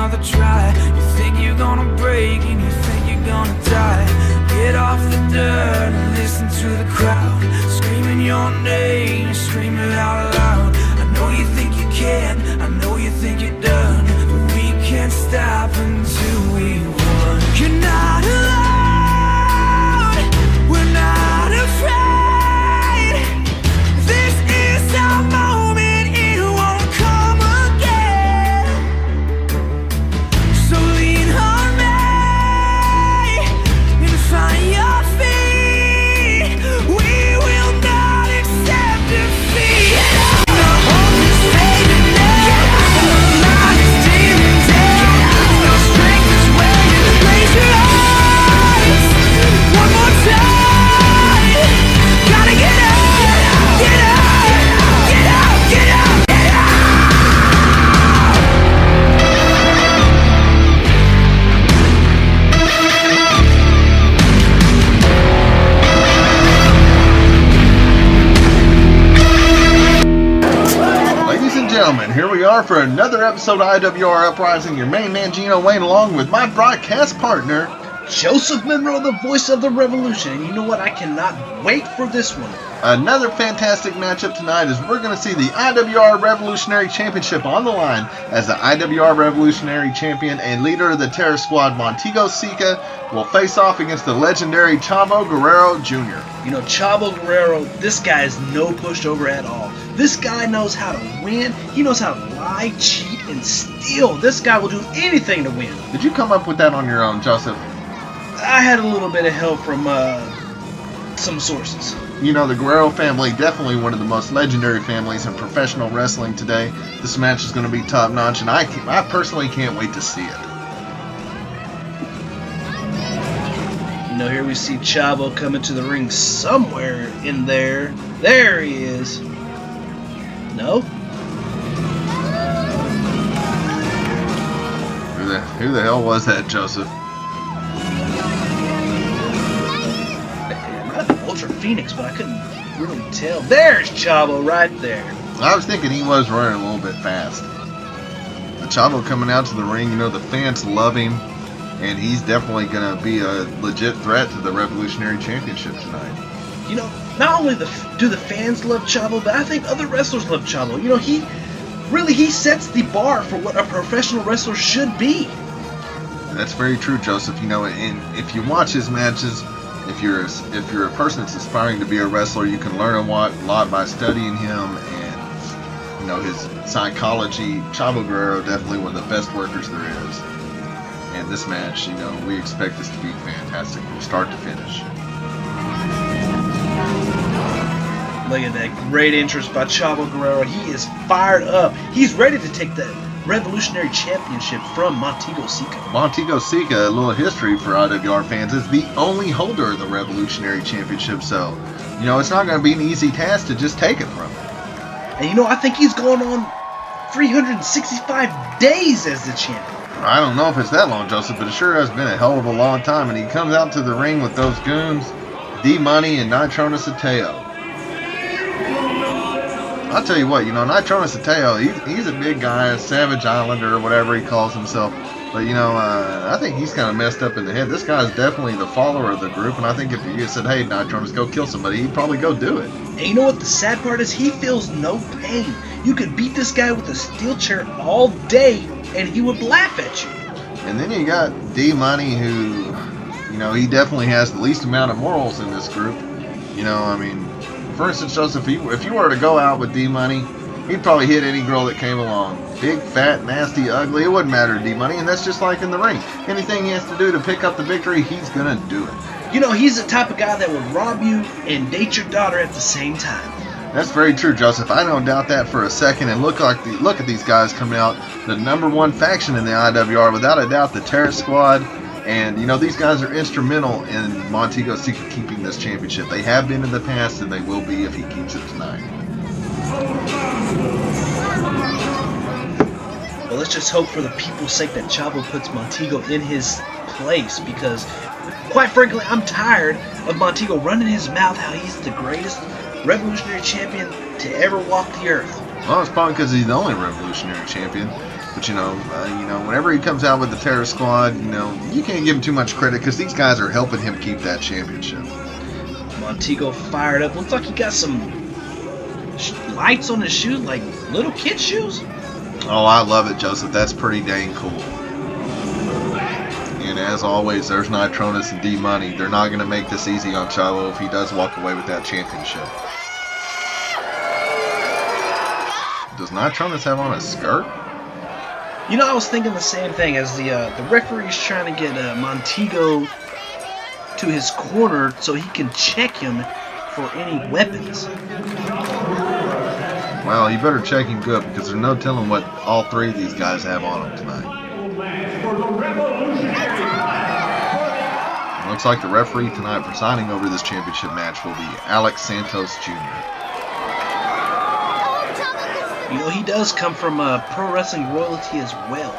another try. You think you're gonna break and you think you're gonna die. Get off the dirt and listen to the crowd screaming your name, scream it out loud. I know you think you can, I know you think you're done, but we can't stop until we won. You're not alone, we're not afraid. This is our moment, it won't come again. So lean on me and find your feet. We will not accept defeat. The hope is fading now, and the light is dimming down. No strength is where you place your eyes. One more time, gotta get up, get up, get up, get up, get up. Ladies and gentlemen, here we are for another episode of IWR Uprising. Your main man Gino Wayne, along with my broadcast partner Joseph Monroe, the voice of the revolution. And you know what? I cannot wait for this one. Another fantastic matchup tonight as we're going to see the IWR Revolutionary Championship on the line as the IWR Revolutionary Champion and leader of the Terror Squad, Montego Seeka, will face off against the legendary Chavo Guerrero Jr. You know, Chavo Guerrero, this guy is no pushover at all. This guy knows how to win. He knows how to lie, cheat, and steal. This guy will do anything to win. Did you come up with that on your own, Joseph? I had a little bit of help from some sources. You know, the Guerrero family, definitely one of the most legendary families in professional wrestling today. This match is going to be top notch, and I personally can't wait to see it. You know, here we see Chavo coming to the ring somewhere in there. There he is. No? Who the hell was that, Joseph? Ultra Phoenix, but I couldn't really tell. There's Chavo right there. I was thinking he was running a little bit fast. The Chavo coming out to the ring, you know, the fans love him, and he's definitely going to be a legit threat to the Revolutionary Championship tonight. You know, not only do the fans love Chavo, but I think other wrestlers love Chavo. You know, he sets the bar for what a professional wrestler should be. That's very true, Joseph. You know, and if you watch his matches, if you're a person that's aspiring to be a wrestler, you can learn a lot by studying him and, you know, his psychology. Chavo Guerrero, definitely one of the best workers there is. And this match, you know, we expect this to be fantastic from start to finish. Look at that great entrance by Chavo Guerrero. He is fired up. He's ready to take the Revolutionary Championship from Montego Seeka. Montego Seeka, a little history for IWR fans, is the only holder of the Revolutionary Championship, so, you know, it's not going to be an easy task to just take it from him. And you know, I think he's going on 365 days as the champion. I don't know if it's that long, Joseph, but it sure has been a hell of a long time, and he comes out to the ring with those goons, D-Money and Nitrona Sateo. I'll tell you what, you know, Nitrona Sateo, he's a big guy, a Savage Islander or whatever he calls himself. But, you know, I think he's kind of messed up in the head. This guy's definitely the follower of the group, and I think if you said, hey, Nitrona's go kill somebody, he'd probably go do it. And you know what the sad part is? He feels no pain. You could beat this guy with a steel chair all day, and he would laugh at you. And then you got D-Money, who, you know, he definitely has the least amount of morals in this group. You know, I mean, for instance, Joseph, if you were to go out with D-Money, he'd probably hit any girl that came along. Big, fat, nasty, ugly, it wouldn't matter to D-Money, and that's just like in the ring. Anything he has to do to pick up the victory, he's going to do it. You know, he's the type of guy that would rob you and date your daughter at the same time. That's very true, Joseph. I don't doubt that for a second. And look at these guys coming out, the number one faction in the IWR, without a doubt, the Terror Squad. And, you know, these guys are instrumental in Montego Seeka keeping this championship. They have been in the past, and they will be if he keeps it tonight. Well, let's just hope for the people's sake that Chavo puts Montego in his place, because, quite frankly, I'm tired of Montego running his mouth how he's the greatest revolutionary champion to ever walk the earth. Well, it's probably because he's the only revolutionary champion. But whenever he comes out with the Terror Squad, you can't give him too much credit because these guys are helping him keep that championship. Montego fired up. Looks like he got some lights on his shoes, like little kid shoes. Oh, I love it, Joseph. That's pretty dang cool. And as always, there's Nitronus and D-Money. They're not going to make this easy on Chavo if he does walk away with that championship. Does Nitronus have on a skirt? I was thinking the same thing as the referee's trying to get Montego to his corner so he can check him for any weapons. Well, you better check him good because there's no telling what all three of these guys have on them tonight. Looks like the referee tonight presiding over this championship match will be Alex Santos Jr. He does come from pro wrestling royalty as well.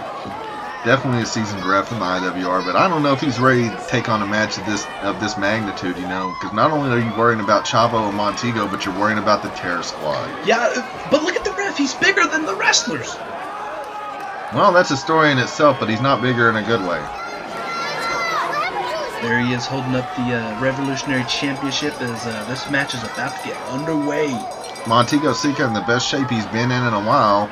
Definitely a seasoned ref in the IWR, but I don't know if he's ready to take on a match of this magnitude, because not only are you worrying about Chavo and Montego, but you're worrying about the Terror Squad. Yeah, but look at the ref. He's bigger than the wrestlers. Well, that's a story in itself, but he's not bigger in a good way. There he is holding up the Revolutionary Championship as this match is about to get underway. Montego Seeka in the best shape he's been in a while.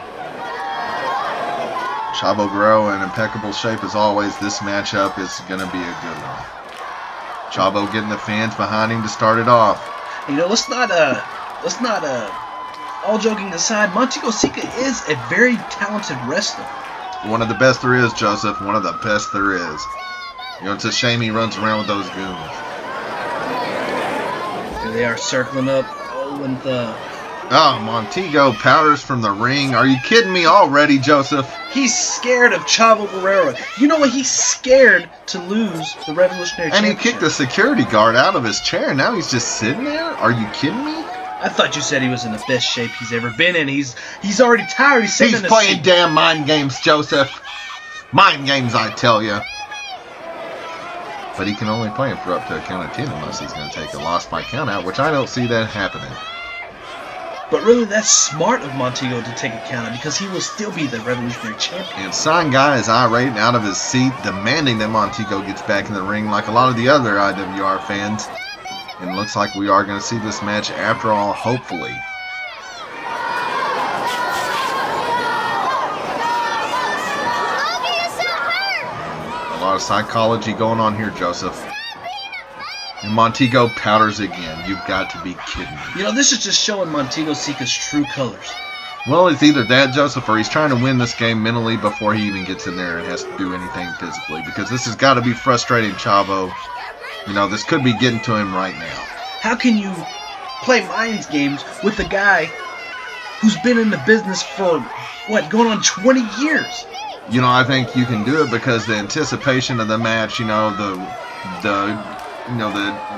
Chavo Guerrero in impeccable shape as always. This matchup is going to be a good one. Chavo getting the fans behind him to start it off. Let's not all joking aside, Montego Seeka is a very talented wrestler. One of the best there is, Joseph. One of the best there is. It's a shame he runs around with those goons. Here they are circling up. Montego powders from the ring. Are you kidding me already, Joseph? He's scared of Chavo Guerrero. You know what? He's scared to lose the Revolutionary Championship. And he kicked the security guard out of his chair. Now he's just sitting there? Are you kidding me? I thought you said he was in the best shape he's ever been in. He's already tired. He's playing damn mind games, Joseph. Mind games, I tell you. But he can only play him for up to a count of 10 unless he's going to take a loss by count out, which I don't see that happening. But really, that's smart of Montego to take a count out because he will still be the Revolutionary Champion. And Sign Guy is irate and out of his seat, demanding that Montego gets back in the ring like a lot of the other IWR fans. And it looks like we are going to see this match after all, hopefully. A lot of psychology going on here, Joseph. And Montego powders again. You've got to be kidding me. This is just showing Montego Seeka's true colors. Well, it's either that, Joseph, or he's trying to win this game mentally before he even gets in there and has to do anything physically. Because this has got to be frustrating Chavo. This could be getting to him right now. How can you play mind games with a guy who's been in the business for, going on 20 years? I think you can do it because the anticipation of the match, the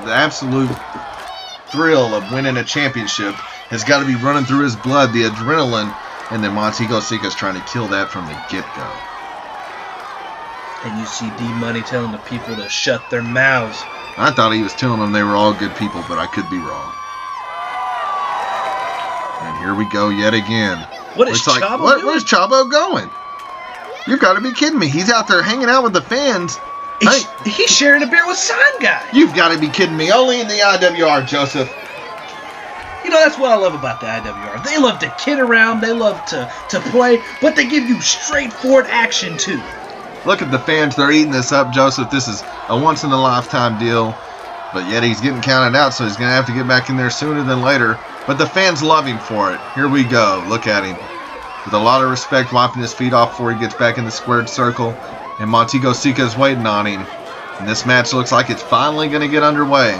absolute thrill of winning a championship has got to be running through his blood, the adrenaline, and then Montego Seeka's trying to kill that from the get-go. And you see D-Money telling the people to shut their mouths. I thought he was telling them they were all good people, but I could be wrong. And here we go yet again. What is Chavo doing? Where's Chavo going? You've got to be kidding me. He's out there hanging out with the fans. He's sharing a beer with Sign Guy. You've got to be kidding me. Only in the IWR, Joseph. That's what I love about the IWR. They love to kid around. They love to play, but they give you straightforward action, too. Look at the fans. They're eating this up, Joseph. This is a once-in-a-lifetime deal. But yet he's getting counted out, so he's going to have to get back in there sooner than later. But the fans love him for it. Here we go. Look at him. With a lot of respect, wiping his feet off before he gets back in the squared circle. And Montego Seeka is waiting on him. And this match looks like it's finally going to get underway.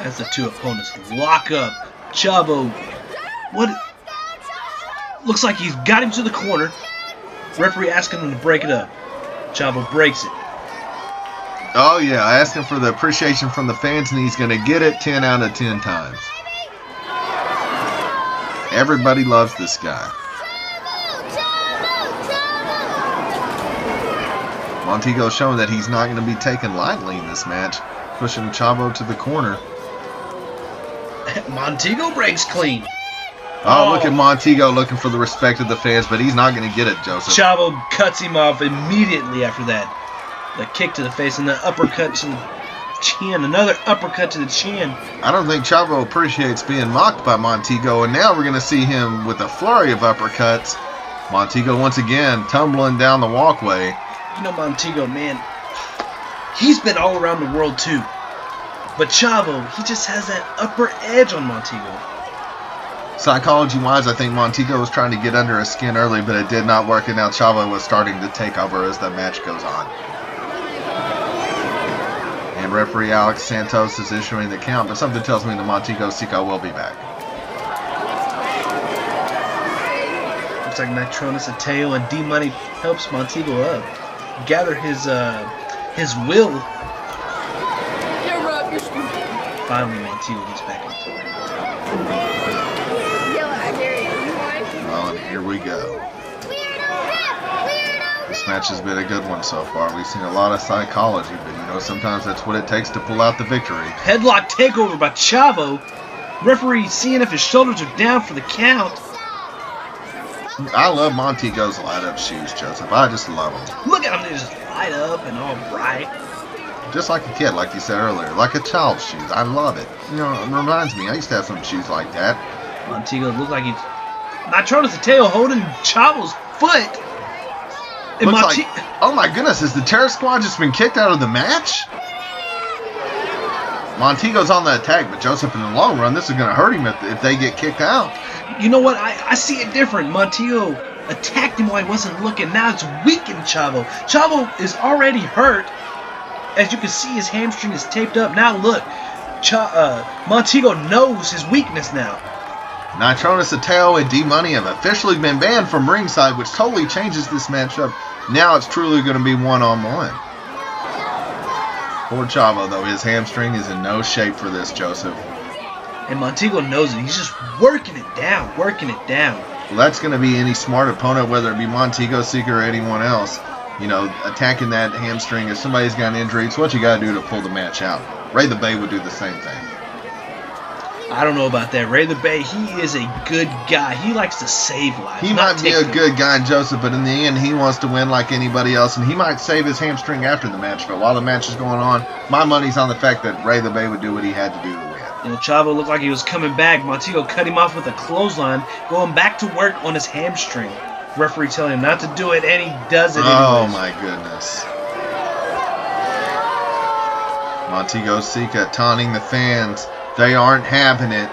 As the two opponents lock up, Chavo, looks like he's got him to the corner. Referee asking him to break it up. Chavo breaks it. Oh yeah, I asked him for the appreciation from the fans, and he's going to get it 10 out of 10 times. Everybody loves this guy. Montego showing that he's not going to be taken lightly in this match, pushing Chavo to the corner. Montego breaks clean. Oh, look at Montego looking for the respect of the fans, but he's not going to get it, Joseph. Chavo cuts him off immediately after that. The kick to the face and the uppercut to the chin. Another uppercut to the chin. I don't think Chavo appreciates being mocked by Montego, and now we're going to see him with a flurry of uppercuts. Montego once again tumbling down the walkway. You know, Montego, man, he's been all around the world too. But Chavo, he just has that upper edge on Montego. Psychology-wise, I think Montego was trying to get under his skin early, but it did not work, and now Chavo was starting to take over as the match goes on. And referee Alex Santos is issuing the count, but something tells me that Montego Seeka will be back. Looks like Nitronis Ateo and D-Money helps Montego up. Gather his will. Finally, Montego gets back into it. Well, and here we go. This match has been a good one so far. We've seen a lot of psychology, but you know, sometimes that's what it takes to pull out the victory. Headlock takeover by Chavo. Referee seeing if his shoulders are down for the count. I love Montego's light-up shoes, Joseph. I just love them. Look at him, they just light up and all bright. Just like a kid, like you said earlier. Like a child's shoes. I love it. You know, it reminds me. I used to have some shoes like that. Montego looked like he's... Nitronis Ateo holding Chavo's foot. And Looks like, oh my goodness, has the Terror Squad just been kicked out of the match? Montego's on the attack, but Joseph, in the long run, this is going to hurt him if they get kicked out. You know what? I see it different. Montego attacked him while he wasn't looking. Now it's weakened Chavo. Chavo is already hurt. As you can see, his hamstring is taped up. Now look, Montego knows his weakness now. Nitronis Ateo and D-Money have officially been banned from ringside, which totally changes this matchup. Now it's truly going to be one-on-one. Poor Chavo, though, his hamstring is in no shape for this, Joseph. And Montego knows it. He's just working it down, working it down. Well, that's going to be any smart opponent, whether it be Montego Seeka or anyone else. You know, attacking that hamstring. If somebody's got an injury, it's what you got to do to pull the match out. Ray the Bay would do the same thing. I don't know about that. Ray the Bay, he is a good guy. He likes to save lives. He might be a good guy, Joseph, but in the end, he wants to win like anybody else, and he might save his hamstring after the match. But while the match is going on, my money's on the fact that Ray the Bay would do what he had to do to win. You know, Chavo looked like he was coming back. Montego cut him off with a clothesline, going back to work on his hamstring. Referee telling him not to do it, and he does it anyways. Oh my goodness. Montego Seeka taunting the fans. They aren't having it.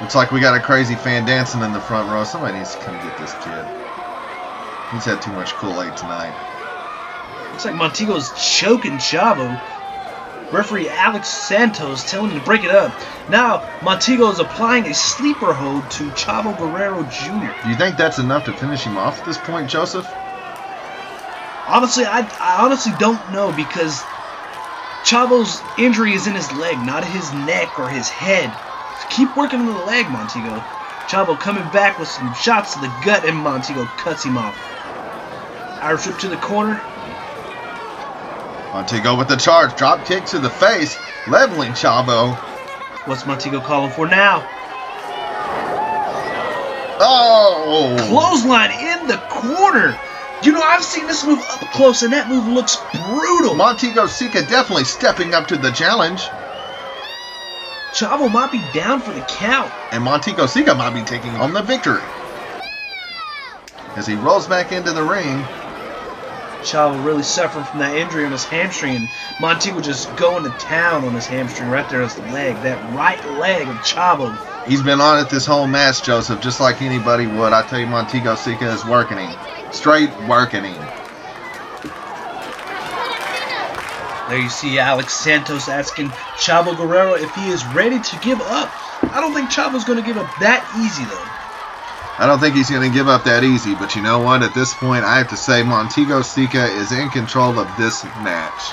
Looks like we got a crazy fan dancing in the front row. Somebody needs to come get this kid. He's had too much Kool-Aid tonight. Looks like Montego's choking Chavo. Referee Alex Santos telling him to break it up. Now, Montego is applying a sleeper hold to Chavo Guerrero Jr. Do you think that's enough to finish him off at this point, Joseph? Honestly, I honestly don't know, because Chavo's injury is in his leg, not his neck or his head. Keep working on the leg, Montego. Chavo coming back with some shots to the gut, and Montego cuts him off. Irish whip to the corner. Montego with the charge. Drop kick to the face. Leveling Chavo. What's Montego calling for now? Oh! Clothesline in the corner. You know, I've seen this move up close, and that move looks brutal. Montego Seeka definitely stepping up to the challenge. Chavo might be down for the count. And Montego Seeka might be taking home the victory. As he rolls back into the ring. Chavo really suffering from that injury on his hamstring, and Montego just going to town on his hamstring right there, his leg, that right leg of Chavo. He's been on it this whole match, Joseph, just like anybody would. I tell you, Montego Seeka is working him. Straight working him. There you see Alex Santos asking Chavo Guerrero if he is ready to give up. I don't think Chavo's going to give up that easy, though. I don't think he's going to give up that easy, but you know what? At this point, I have to say Montego Seeka is in control of this match.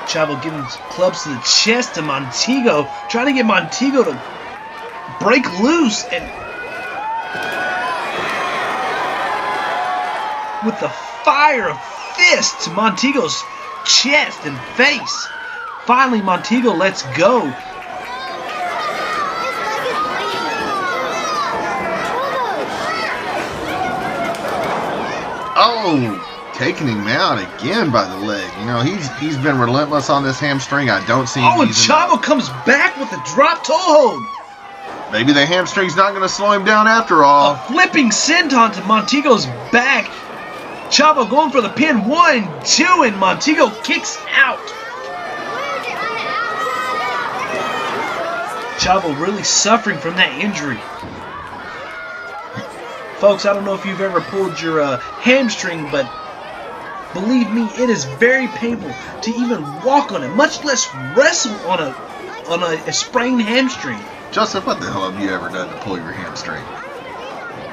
Chavo giving clubs to the chest to Montego, trying to get Montego to break loose, and with the fire of fists to Montego's chest and face. Finally, Montego lets go. Oh, taking him out again by the leg. You know, he's been relentless on this hamstring. I don't see him. Oh, and Chavo comes back with a drop toe hold. Maybe the hamstring's not going to slow him down after all. A flipping senton to Montego's back. Chavo going for the pin. 1, 2, and Montego kicks out. Chavo really suffering from that injury. Folks, I don't know if you've ever pulled your hamstring, but believe me, it is very painful to even walk on it, much less wrestle on a sprained hamstring. Joseph, what the hell have you ever done to pull your hamstring?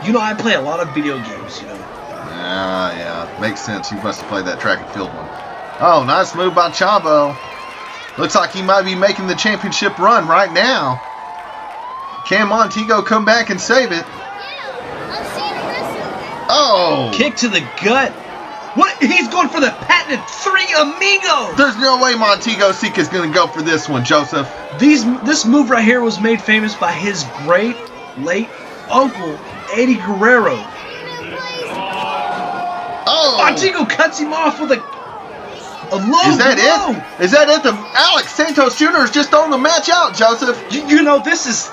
You know, I play a lot of video games, you know. Yeah, makes sense. You must have played that track and field one. Oh, nice move by Chavo. Looks like he might be making the championship run right now. Can Montego come back and save it? Oh! Kick to the gut. What? He's going for the patented 3 Amigos. There's no way Montego Seeka is going to go for this one, Joseph. This move right here was made famous by his great late uncle, Eddie Guerrero. Oh! Montego cuts him off with a low Is that blow. it? Is that it? The Alex Santos Jr. is just throwing the match out, Joseph. You know, this is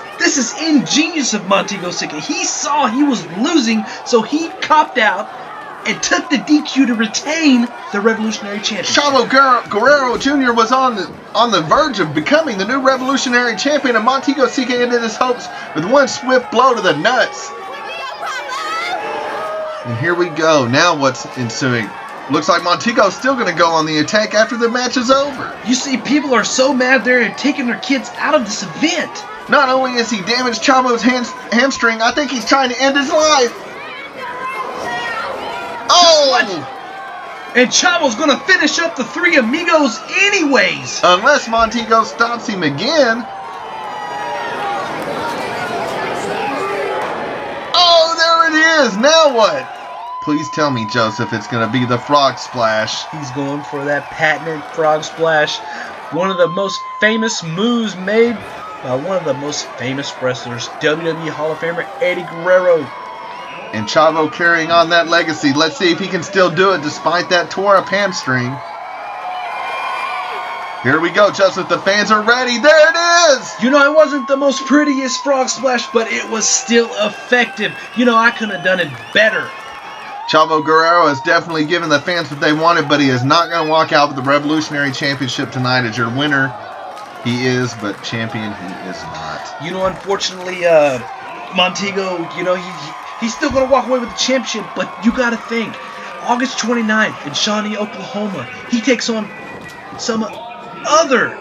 ingenious of Montego Seeka. He saw he was losing, so he copped out and took the DQ to retain the Revolutionary Championship. Chavo Guerrero Jr. was on the verge of becoming the new Revolutionary Champion, and Montego Seeka ended his hopes with one swift blow to the nuts. And here we go. Now what's ensuing? Looks like Montego's still going to go on the attack after the match is over. You see, people are so mad they're taking their kids out of this event. Not only has he damaged Chavo's hamstring, I think he's trying to end his life. Oh! What? And Chavo's going to finish up the 3 Amigos anyways. Unless Montego stops him again. Oh, there it is. Now what? Please tell me, Joseph, it's going to be the frog splash. He's going for that patented frog splash. One of the most famous moves made by one of the most famous wrestlers, WWE Hall of Famer Eddie Guerrero. And Chavo carrying on that legacy. Let's see if he can still do it despite that tore up hamstring. Here we go, Joseph. The fans are ready. There it is! You know, it wasn't the most prettiest frog splash, but it was still effective. You know, I couldn't have done it better. Chavo Guerrero has definitely given the fans what they wanted, but he is not going to walk out with the Revolutionary Championship tonight as your winner. He is, but champion he is not. You know, unfortunately, Montego, you know, he's still going to walk away with the championship, but you got to think, August 29th in Shawnee, Oklahoma, he takes on some other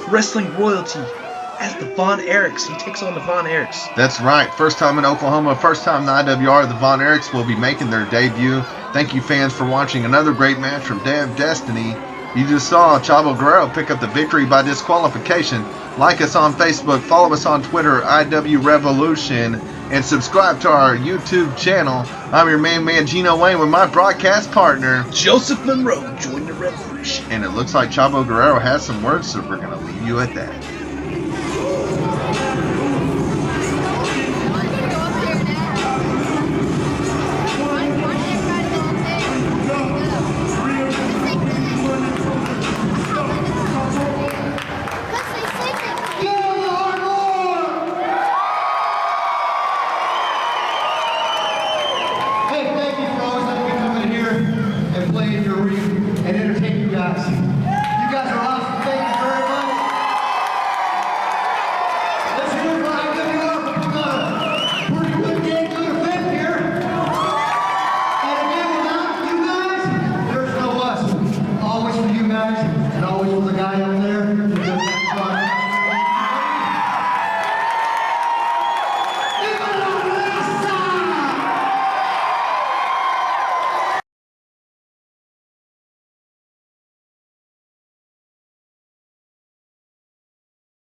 wrestling royalty as the Von Erichs. He takes on the Von Erichs. That's right. First time in Oklahoma, first time in the IWR, the Von Erichs will be making their debut. Thank you, fans, for watching another great match from Day of Destiny. You just saw Chavo Guerrero pick up the victory by disqualification. Like us on Facebook, follow us on Twitter, IW Revolution, and subscribe to our YouTube channel. I'm your main man, Gino Wayne, with my broadcast partner, Joseph Monroe. Join the revolution. and it looks like Chavo Guerrero has some words, so we're going to leave you at that. Hey, thank you for always letting me come in here and play